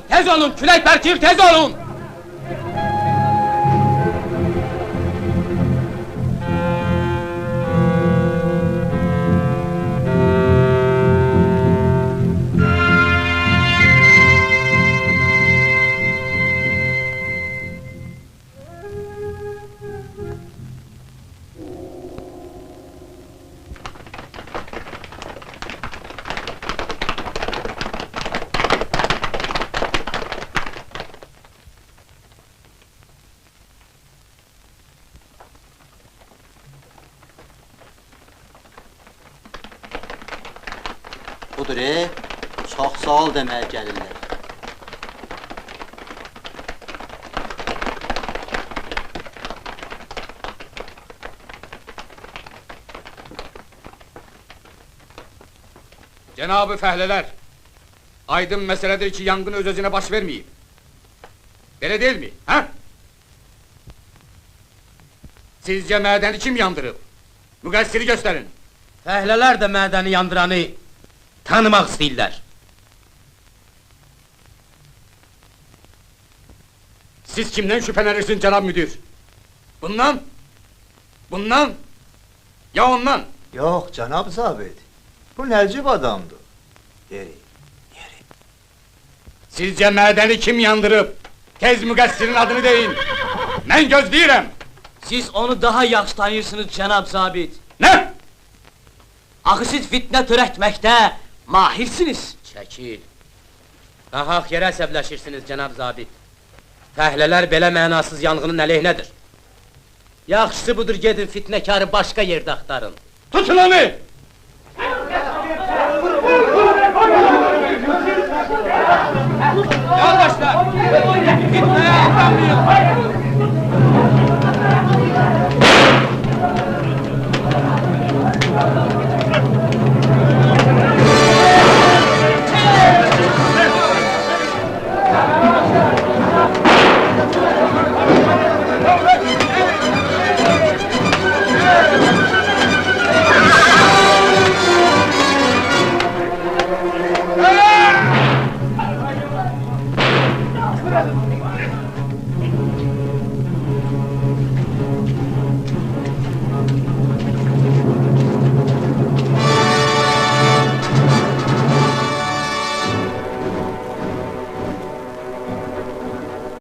tez olun, külək bərkir, tez olun! Budur, çox sağ ol deməyə gəlirlər. Cenab-ı fəhlələr, aydın məsələdir ki, yangın öz-özünə baş verməyib. Belə deyil mi, ha? Sizcə mədəni kim yandırıb? Müqəssiri göstərin. Fəhlələr də mədəni yandıranı tanımaq istəyirlər. Siz kimdən şübhələnirsin, cənab müdür? Bundan? Bundan? Ya ondan? Yox, cənab zabit. Bu nəcib adamdır. Yeri. Sizcə mədəni kim yandırıb? Tez müqəssirin adını deyin. Mən gözləyirəm. Siz onu daha yaxşı tanıyırsınız, cənab zabit. Nə? Axı siz fitnə törətməkdə mahirsiniz. Çəkil. Nahaq yerə əsəbləşirsiniz, cənab zabit. Fəhlələr belə mənasız yanğının əleyhinədir. Yaxşısı budur, gedin fitnəkarı başqa yerdə axtarın. Tutun onu! Yoldaşlar! Fitnəyə aldanmayın!